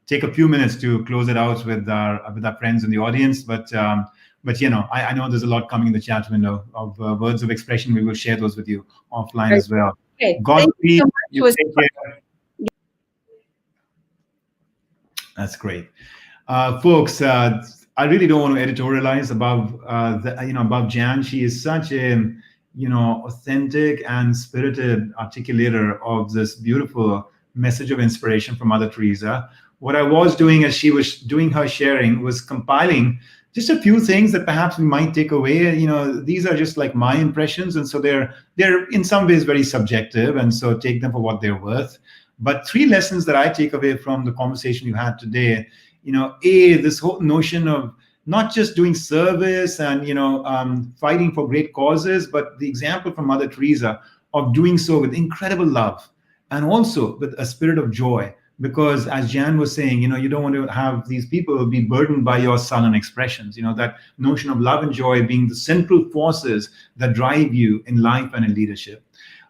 take a few minutes to close it out with our friends in the audience. But I know there's a lot coming in the chat window of words of expression. We will share those with you offline as well. Okay. God be. You so much. That's great, folks. I really don't want to editorialize about Jan. She is such a authentic and spirited articulator of this beautiful message of inspiration from Mother Teresa. What I was doing as she was doing her sharing was compiling just a few things that perhaps we might take away. These are just like my impressions, and so they're in some ways very subjective, and so take them for what they're worth. But 3 lessons that I take away from the conversation you had today, this whole notion of not just doing service and fighting for great causes, but the example from Mother Teresa of doing so with incredible love and also with a spirit of joy. Because as Jan was saying, you don't want to have these people be burdened by your sullen expressions. That notion of love and joy being the central forces that drive you in life and in leadership.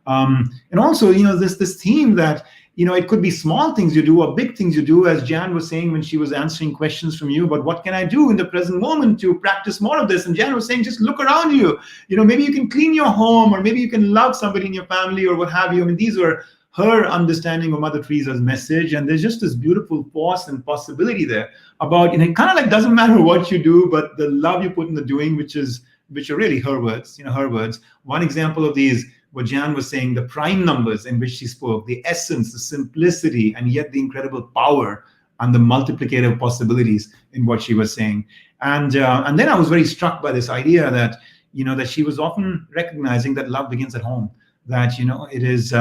And also, this theme that, it could be small things you do or big things you do, as Jan was saying when she was answering questions from you, but what can I do in the present moment to practice more of this? And Jan was saying, just look around you. Maybe you can clean your home, or maybe you can love somebody in your family, or what have you. I mean, these were her understanding of Mother Teresa's message. And there's just this beautiful force and possibility there about, it kind of like doesn't matter what you do, but the love you put in the doing, which are really her words, her words. One example of these, what Jan was saying, the prime numbers in which she spoke, the essence, the simplicity, and yet the incredible power and the multiplicative possibilities in what she was saying. And then I was very struck by this idea that, that she was often recognizing that love begins at home, that, it is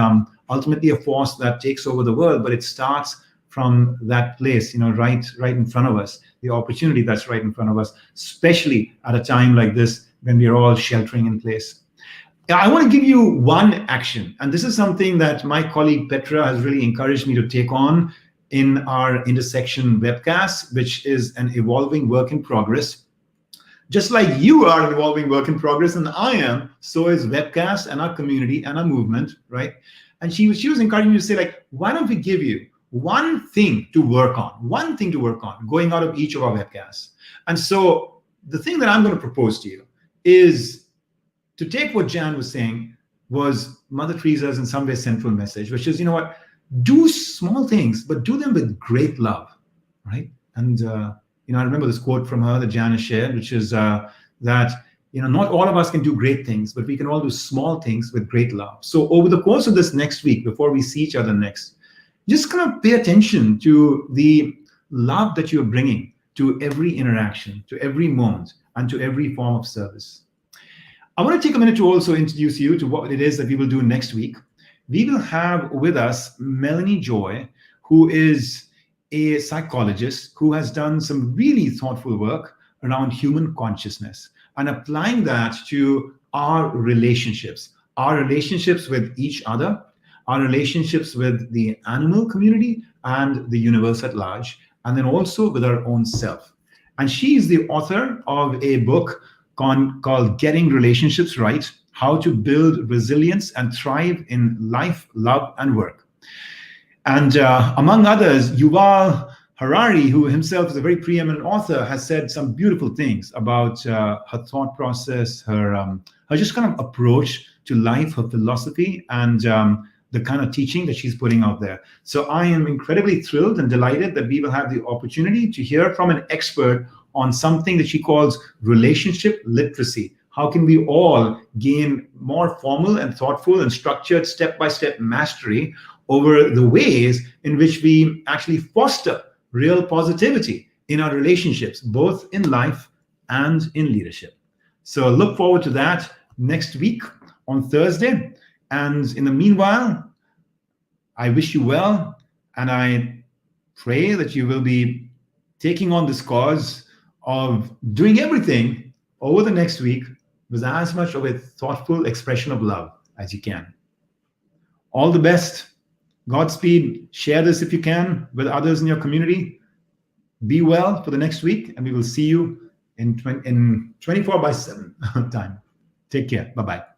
ultimately a force that takes over the world, but it starts from that place, right in front of us, the opportunity that's right in front of us, especially at a time like this when we are all sheltering in place. I want to give you one action, and this is something that my colleague Petra has really encouraged me to take on in our Intersection webcast, which is an evolving work in progress. Just like you are an evolving work in progress, and I am, so is webcast and our community and our movement, right? And she was encouraging me to say, like, why don't we give you one thing to work on going out of each of our webcasts? And so the thing that I'm going to propose to you is to take what Jan was saying was Mother Teresa's in some way central message, which is, do small things, but do them with great love, right? And, I remember this quote from her that Jan has shared, which is that, not all of us can do great things, but we can all do small things with great love. So over the course of this next week, before we see each other next, just kind of pay attention to the love that you're bringing to every interaction, to every moment, and to every form of service. I want to take a minute to also introduce you to what it is that we will do next week. We will have with us Melanie Joy, who is a psychologist who has done some really thoughtful work around human consciousness and applying that to our relationships with each other, our relationships with the animal community and the universe at large, and then also with our own self. And she is the author of a book called Getting Relationships Right, How to Build Resilience and Thrive in Life, Love, and Work. And among others, Yuval Harari, who himself is a very preeminent author, has said some beautiful things about her thought process, her just kind of approach to life, her philosophy, and the kind of teaching that she's putting out there. So I am incredibly thrilled and delighted that we will have the opportunity to hear from an expert on something that she calls relationship literacy. How can we all gain more formal and thoughtful and structured step-by-step mastery over the ways in which we actually foster real positivity in our relationships, both in life and in leadership. So look forward to that next week on Thursday. And in the meanwhile, I wish you well, and I pray that you will be taking on this cause of doing everything over the next week with as much of a thoughtful expression of love as you can. All the best. Godspeed. Share this if you can with others in your community. Be well for the next week, and we will see you in 24/7 time. Take care. Bye-bye.